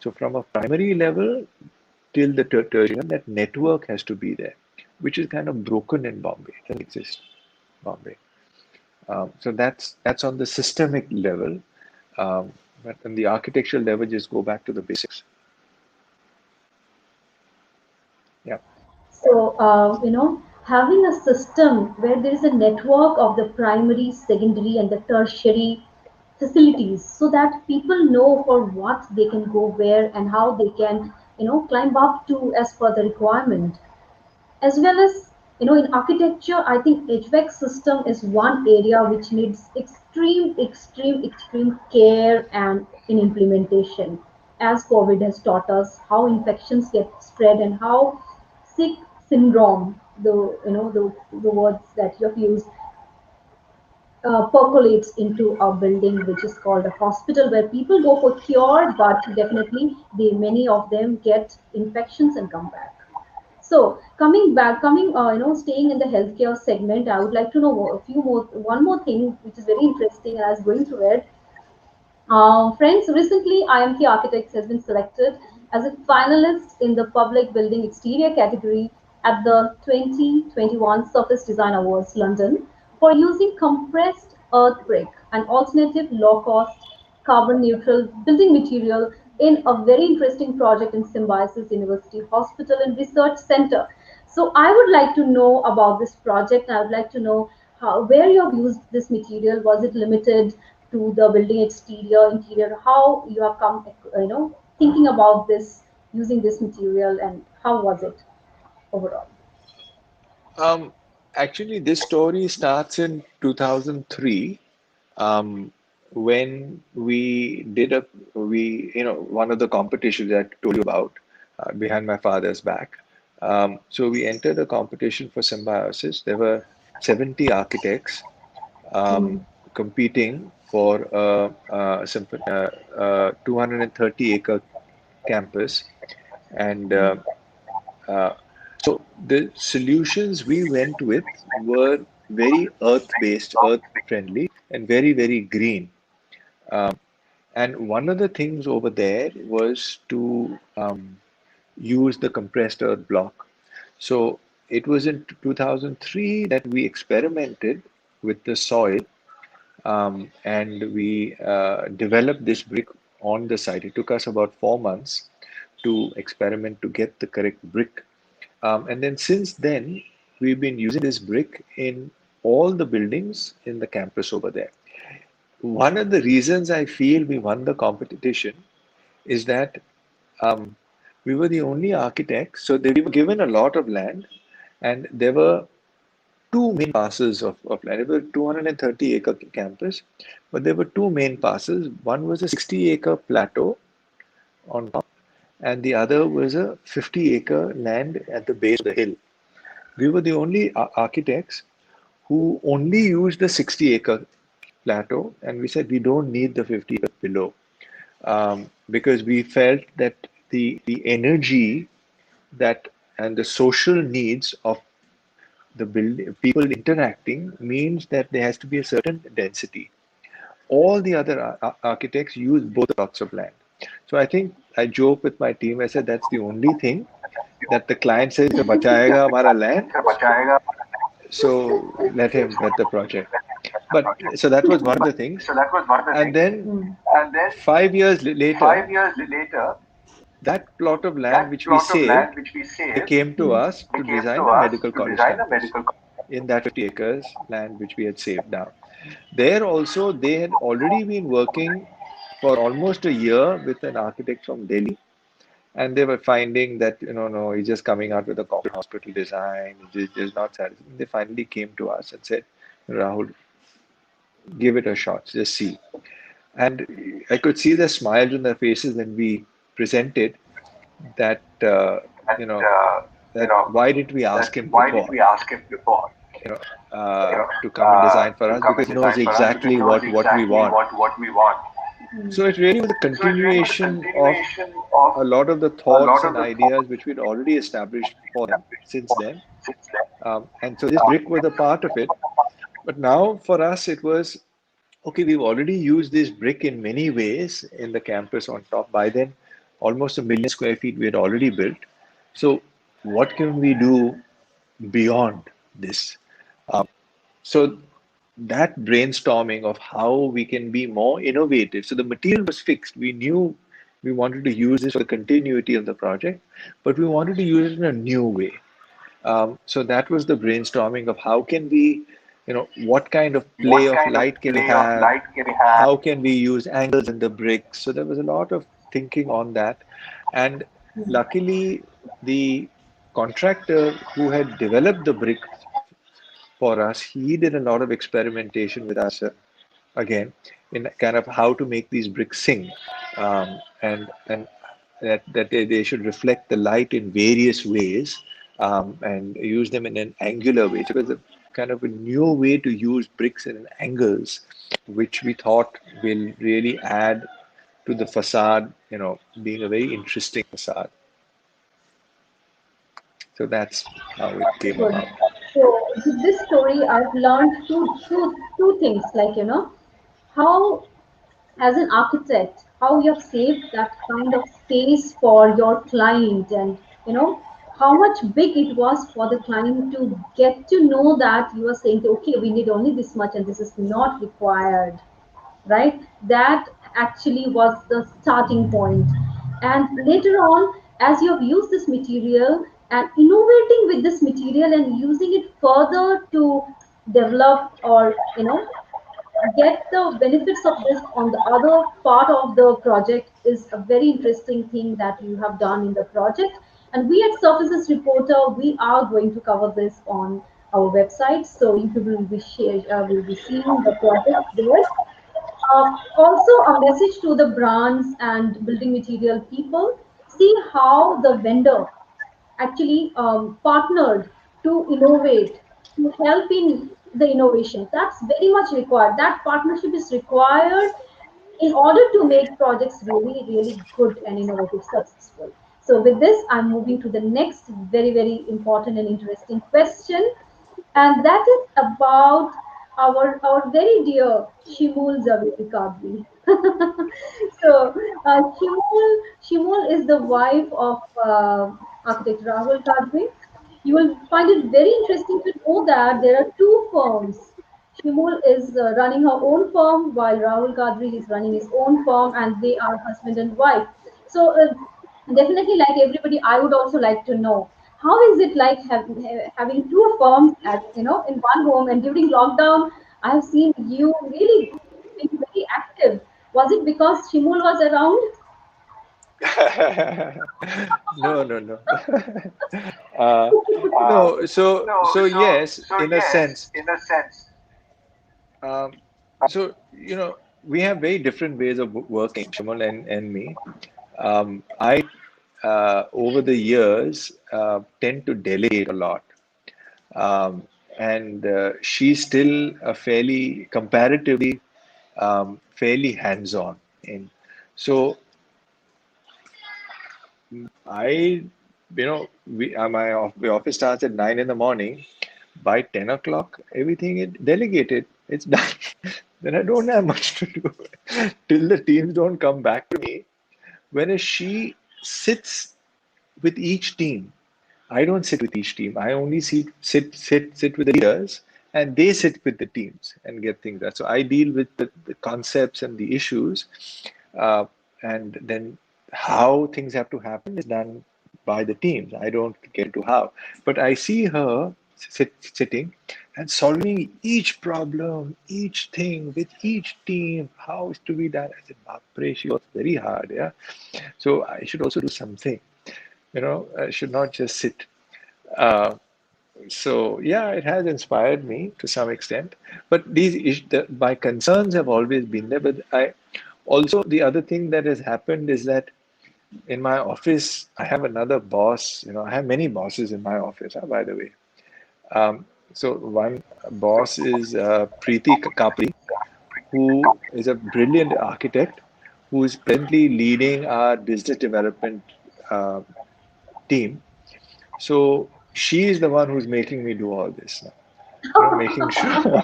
So from a primary level till the tertiary, that network has to be there, which is kind of broken in Bombay. It doesn't exist in Bombay. So that's on the systemic level. But on the architectural level, just go back to the basics. Yeah. So, having a system where there is a network of the primary, secondary, and the tertiary facilities so that people know for what they can go where and how they can, climb up to as per the requirement. As well as, in architecture, I think HVAC system is one area which needs extreme care and in implementation. As COVID has taught us how infections get spread and how sick syndrome, the words that you have used, percolates into a building which is called a hospital where people go for cure, but definitely many of them get infections and come back. So coming back, staying in the healthcare segment, I would like to know one more thing which is very interesting. As going through it, friends, recently IMK Architects has been selected as a finalist in the Public Building Exterior category at the 2021 Surface Design Awards, London, for using compressed earth brick, an alternative low-cost, carbon-neutral building material in a very interesting project in Symbiosis University Hospital and Research Center. So I would like to know about this project. I would like to know where you have used this material. Was it limited to the building exterior, interior? How you have come, thinking about this, using this material, and how was it overall? Um, Actually, this story starts in 2003, um, when we did one of the competitions that I told you about behind my father's back. So we entered a competition for symbiosis. There were 70 architects Hmm. competing for a 230-acre campus, and uh, so the solutions we went with were very earth-based, earth-friendly, and very, very green. And one of the things over there was to use the compressed earth block. So it was in 2003 that we experimented with the soil, and we developed this brick on the site. It took us about 4 months to experiment to get the correct brick. And then since then, we've been using this brick in all the buildings in the campus over there. one of the reasons I feel we won the competition is that we were the only architects. So we were given a lot of land, and there were two main passes of land. It was a 230-acre campus, but there were two main passes. One was a 60-acre plateau on top, and the other was a 50-acre land at the base of the hill. We were the only architects who only used the 60-acre plateau, and we said we don't need the 50 acre below, because we felt that the energy that and the social needs of the building people interacting means that there has to be a certain density. All the other architects use both plots of land. So I think I joke with my team. I said that's the only thing that the client says, "Bachayega hamara land, so let him get the project." But so that was one of the things. And then Mm. 5 years later, 5 years later, that plot of land that which we plot of land saved, which we they saved, came to Mm. us they to came design to a us medical to college design a campus medical in that 50 acres land which we had saved down. There also, they had already been working for almost a year with an architect from Delhi, and they were finding that, no, he's just coming out with a corporate hospital design, just not satisfied. They finally came to us and said, Rahul, give it a shot, just see. And I could see the smiles on their faces when we presented that, that, you know, you that know, why didn't we that ask him why did before, we ask him before, to come and design for to us, come because and he knows design for us, because he exactly knows what we exactly want. what we want. Mm. So it really was a So it really was a continuation of continuation of a lot of the a thoughts lot and of the thoughts ideas which we'd already established for them since then. since then. And so this brick was a part of it. But now for us, it was okay, we've already used this brick in many ways in the campus on top. By then, almost 1 million square feet we had already built. So, what can we do beyond this? So, that brainstorming of how we can be more innovative. So, the material was fixed. We knew we wanted to use this for the continuity of the project, but we wanted to use it in a new way. So that was the brainstorming of how can we, what kind of play What of kind of light can we play of have? light can we have? How can we use angles in the bricks? So there was a lot of thinking on that. And Mm. luckily, the contractor who had developed the brick for us, he did a lot of experimentation with us, again, in kind of how to make these bricks sing, and that they should reflect the light in various ways, and use them in an angular way. So it was a kind of a new way to use bricks in angles, which we thought will really add to the facade, being a very interesting facade. So that's how it came Good. about. So with this story, I've learned two things, like, how, as an architect, how you have saved that kind of space for your client, and how much big it was for the client to get to know that you are saying, okay, we need only this much and this is not required, right? That actually was the starting point. And later on, as you have used this material and innovating with this material and using it further to develop, or get the benefits of this on the other part of the project, is a very interesting thing that you have done in the project. And we at Surfaces Reporter, we are going to cover this on our website, so you people will be seeing the project there. Also, a message to the brands and building material people: see how the vendor actually partnered to innovate, to help in the innovation. That's very much required. That partnership is required in order to make projects really, really good and innovative, successful. So, with this, I'm moving to the next very, very important and interesting question, and that is about our very dear Shimul Zaveri Kadri. So, Shimul is the wife of architect Rahul Kadri. You will find it very interesting to know that there are two firms. Shimul is running her own firm, while Rahul Kadri is running his own firm, and they are husband and wife. So, definitely, like everybody, I would also like to know, how is it like having two firms at in one home. And during lockdown, I have seen you really being very very active? Was it because Shimul was around? No, no, no. uh, no, so yes, in a sense. Um, so, we have very different ways of working, Shimal and me. I, over the years, tend to delegate a lot. Um, and she's still a fairly, comparatively, fairly hands-on. In so I, my office starts at 9 in the morning. By 10 o'clock, everything is delegated. It's done. Then I don't have much to do till the teams don't come back to me. Whereas she sits with each team. I don't sit with each team. I only sit with the leaders, and they sit with the teams and get things done. So I deal with the concepts and the issues, uh, and then how things have to happen is done by the teams. I don't get into how, but I see her sitting and solving each problem, each thing with each team. How is to be done? I said, "Bapre, she works very hard, yeah." So I should also do something. I should not just sit. Uh, so yeah, it has inspired me to some extent. But my concerns have always been there. But I also, the other thing that has happened is that in my office, I have another boss. I have many bosses in my office, by the way. So one boss is Preeti Kapri, who is a brilliant architect, who is presently leading our business development uh, team. So she is the one who's making me do all this now. Making sure,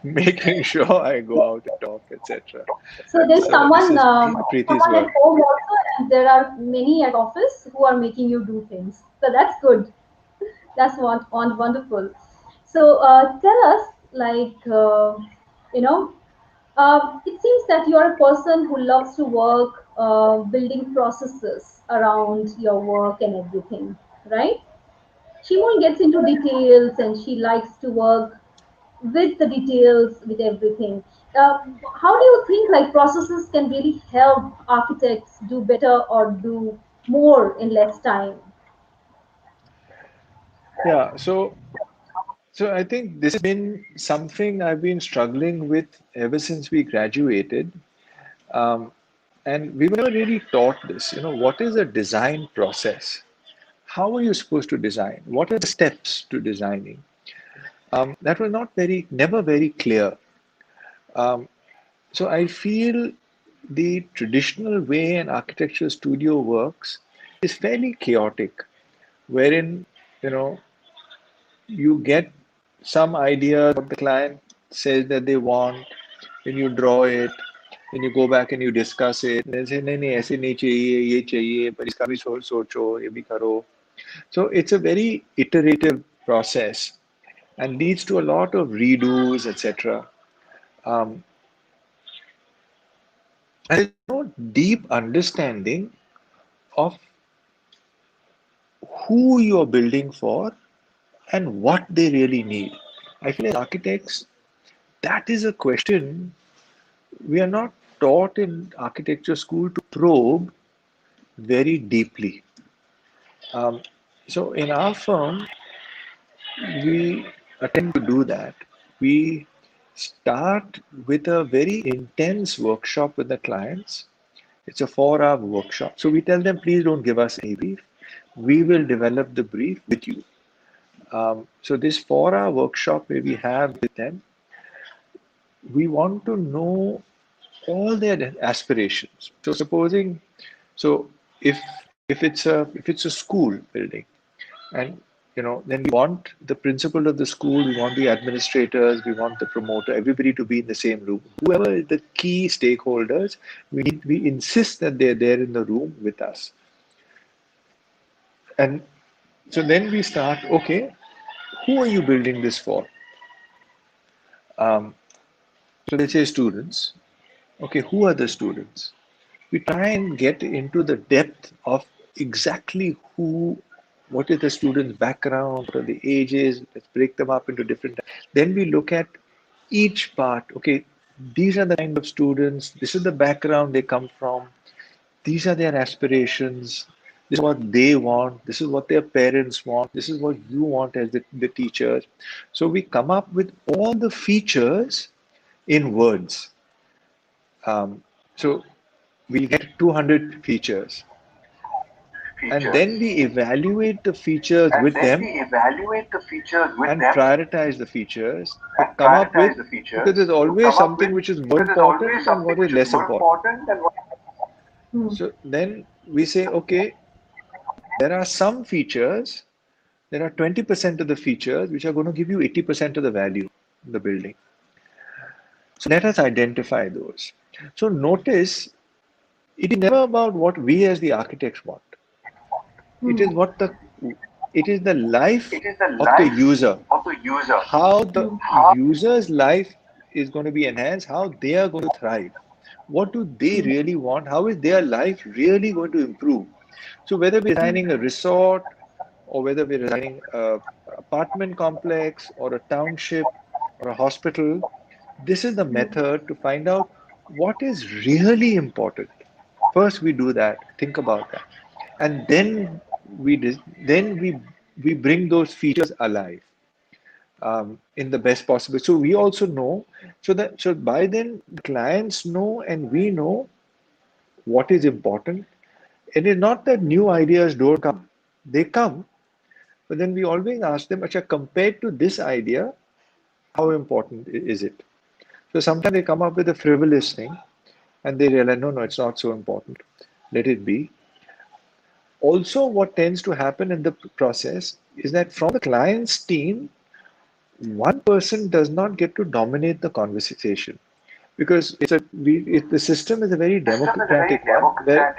making sure I go out and talk, etc. So there's So this someone, is Preeti's someone at work. home also, and there are many at office who are making you do things. So that's good. That's wonderful. So tell us, like, you know, it seems that you are a person who loves to work, building processes around your work and everything, right? Shimon gets into details and she likes to work with the details, with everything. How do you think like processes can really help architects do better or do more in less time? Yeah. So I think this has been something I've been struggling with ever since we graduated. Um, and we were never really taught this. What is a design process? How are you supposed to design? What are the steps to designing? That was never very clear. Um, so I feel the traditional way an architecture studio works is fairly chaotic, wherein you know you get some idea what the client says that they want, then you draw it, then you go back and you discuss it, and then say नहीं नहीं ऐसे नहीं चाहिए ये चाहिए पर इसका भी सोचो ये भी करो. So it's a very iterative process and leads to a lot of redos, etc. Um, and there's no deep understanding of who you're building for and what they really need. I feel as architects, that is a question we are not taught in architecture school to probe very deeply. Um, so in our firm, we attempt to do that. We start with a very intense workshop with the clients. It's a 4-hour workshop. So we tell them, please don't give us any brief. We will develop the brief with you. So this 4-hour workshop where we have with them, we want to know all their aspirations. So supposing, so if it's a school building, and then we want the principal of the school, we want the administrators, we want the promoter, everybody to be in the same room. Whoever is the key stakeholders, we insist that they're there in the room with us. And so then we start, okay, who are you building this for? Um, so let's say students. Okay, who are the students? We try and get into the depth of exactly what is the student's background, what are the ages, let's break them up into different. Then we look at each part. Okay, These are the kind of students, this is the background they come from, these are their aspirations, this is what they want, this is what their parents want, this is what you want as the teachers. So we come up with all the features in words. So we get 200 features, and then we evaluate the features with them and prioritize the features to come up with, because there's always something which is more important than what is less important. Hmm. So then we say, okay, there are some features, there are 20% of the features which are going to give you 80% of the value in the building. So let us identify those. So notice, it is never about what we as the architects want. It Hmm. is what it is the life of the user, how the Hmm. user's life is going to be enhanced, how they are going to thrive. What do they Hmm. really want? How is their life really going to improve? So whether we're designing a resort, or whether we're designing an apartment complex or a township or a hospital, this is the Hmm. method to find out what is really important. First, we do that, think about that, and then we bring those features alive in the best possible. So we also know, so by then clients know and we know what is important. It is not that new ideas don't come; they come, but then we always ask them, "Acha, compared to this idea, how important is it?" So sometimes they come up with a frivolous thing, and they realize, no, no, it's not so important. Let it be. Also, what tends to happen in the process is that from the client's team, one person does not get to dominate the conversation, because the system is a very democratic one where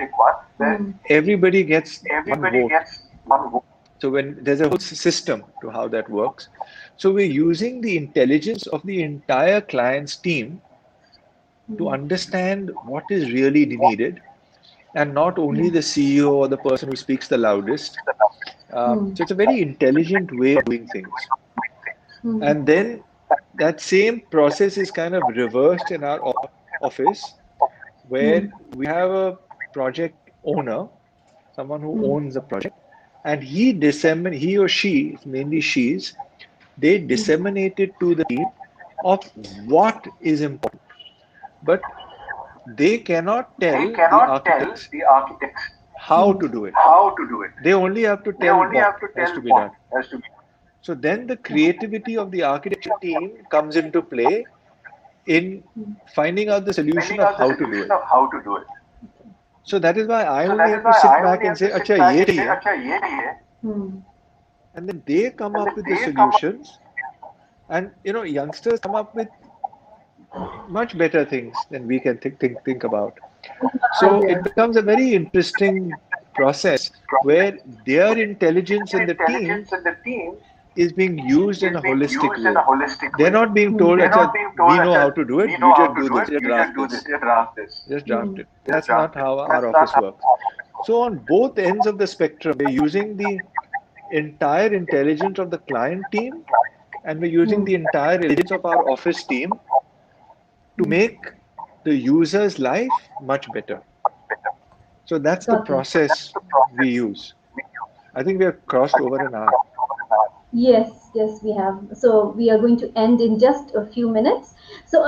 Hmm. everybody gets one vote. So when there's a whole system to how that works, so we're using the intelligence of the entire client's team to Hmm. understand what is really needed, and not only Hmm. the CEO or the person who speaks the loudest. Hmm. So it's a very intelligent way of doing things. Hmm. And then that same process is kind of reversed in our office, where Hmm. we have a project owner, someone who Hmm. owns the project, and he or she, it's mainly she's, they Hmm. disseminate it to the team of what is important. But they cannot tell the architects how Hmm. to do it. They only have to tell what has to be done. So then the creativity of the architecture team comes into play in Hmm. finding out the solution of how to do it. So that is why I only have to sit back and say, "Acha, ye chahiye," Hmm. and then they come up with the solutions. And youngsters come up with much better things than we can think about. So it Ideas. becomes a very interesting process where their intelligence in the team is being used in a holistic way. They're not being Hmm. told, "Acha, we know how to do it, you just do this, just draft this, just draft Hmm. it." That's not how our office works. So on both ends of the spectrum, we're using the entire intelligence of the client team, and we're using Hmm. the entire intelligence of our office team to Hmm. make the user's life much better. So that's the Got it. process we use. I think we have crossed over an hour. Yes, yes, we have. So we are going to end in just a few minutes. So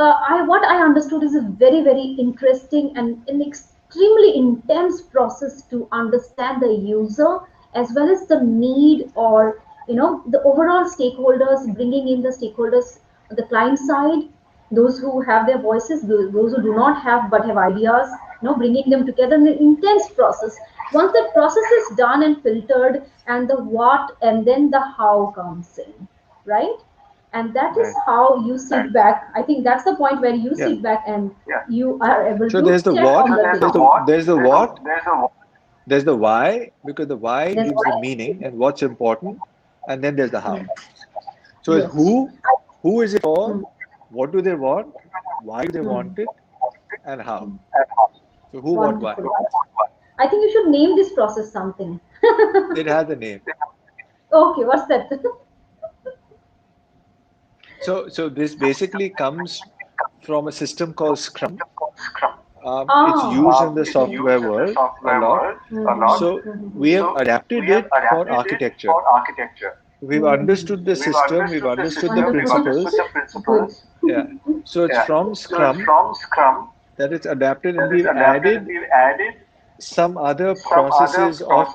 what I understood is a very, very interesting and an extremely intense process to understand the user as well as the need, or the overall stakeholders, bringing in the stakeholders, the client side, those who have their voices, those who do not have but have ideas, bringing them together in an intense process. Once that process is done and filtered, and the what and then the how comes in, right? And that is Right. how you sit back. I think that's the point where you Yeah. sit back and you are able So to there's the check what, on the there's thing. the what, there's the why, because the why That's gives the why. meaning and what's important, and then there's the how. Hmm. So it's Yes. who is it for, Hmm. what do they want, why do they Hmm. want it, and how. Hmm. So who, what, why. Wonderful. I think you should name this process something. It has a name. Okay, what's that? So this basically comes from a system called Scrum. It's Ah, used in the okay. software world a lot. So we have adapted it for architecture. We've understood the system, we've understood the Wonderful. principles. Good. Yeah. So it's from Scrum that it's adapted, and we've added some other processes of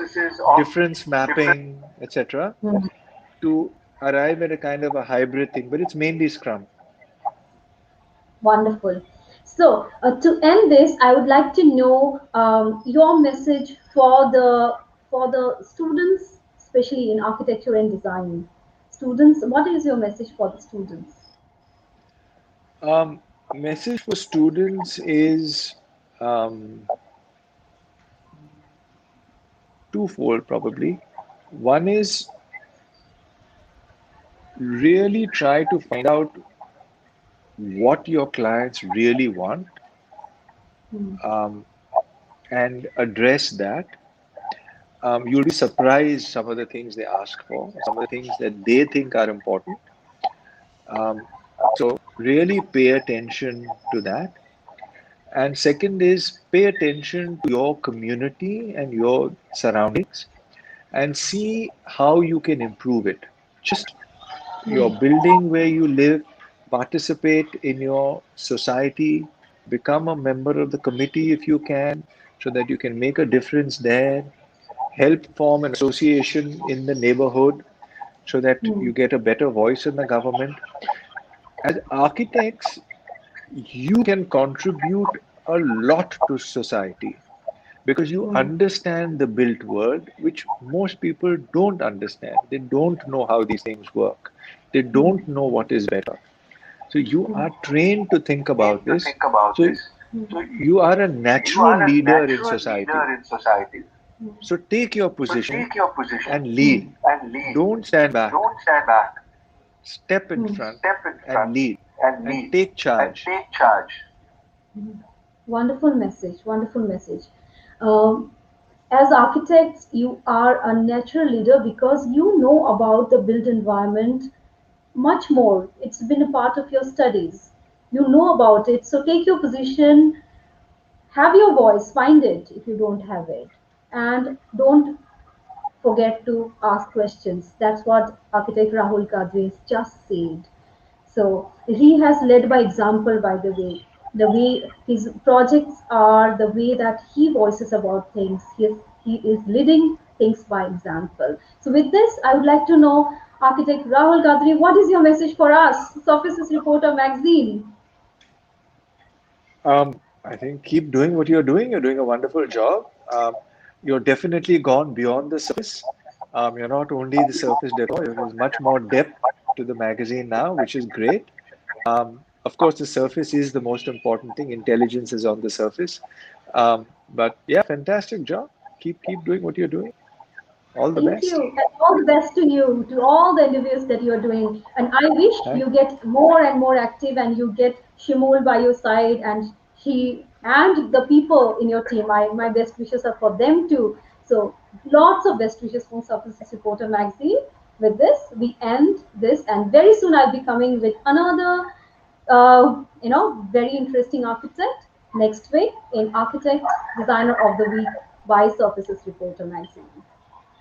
difference mapping, etc., Mhm. to arrive at a kind of a hybrid thing, but it's mainly Scrum. Wonderful. So, to end this, I would like to know your message for the students, especially in architecture and design. Students, what is your message for the students? Message for students is um, twofold, probably. One is really try to find out what your clients really want, Hmm. um, and address that. You'll be surprised some of the things they ask for, some of the things that they think are important. Um, so really pay attention to that. And second is pay attention to your community and your surroundings and see how you can improve it. Just your building where you live, participate in your society, become a member of the committee if you can, so that you can make a difference there, help form an association in the neighborhood so that Hmm. you get a better voice in the government. As architects, you can contribute a lot to society because you Hmm. understand the built world, which most people don't understand. They don't know how these things work. They Hmm. don't know what is better. So you are trained to think about this. So Hmm. you are a natural leader in society. Hmm. So take your position and Hmm. lead. Don't stand back. Step in Hmm. front and lead and take charge. Wonderful message. Wonderful message. Um, as architects, you are a natural leader because you know about the built environment much more. It's been a part of your studies. You know about it. So take your position, have your voice, find it if you don't have it. And don't forget to ask questions. That's what architect Rahul Kadri has just said. So he has led by example, by the way. The way his projects are, the way that he voices about things, he is leading things by example. So with this, I would like to know, architect Rahul Kadri, what is your message for us, Surfaces Reporter magazine? I think keep doing what you're doing. You're doing a wonderful job. You're definitely gone beyond the surface. You're not only the surface decor, there's much more depth to the magazine now, which is great. Of course, the surface is the most important thing. Intelligence is on the surface. But yeah, fantastic job. Keep doing what you're doing. All the Thank best. you, and all the best to you, to all the interviews that you're doing. And I wish Thank. you get more and more active, and you get Shimul by your side, and he and the people in your team. My best wishes are for them too. So lots of best wishes from Surfaces Reporter magazine. With this, we end this, and very soon I'll be coming with another, very interesting architect next week in Architect Designer of the Week by Surfaces Reporter magazine.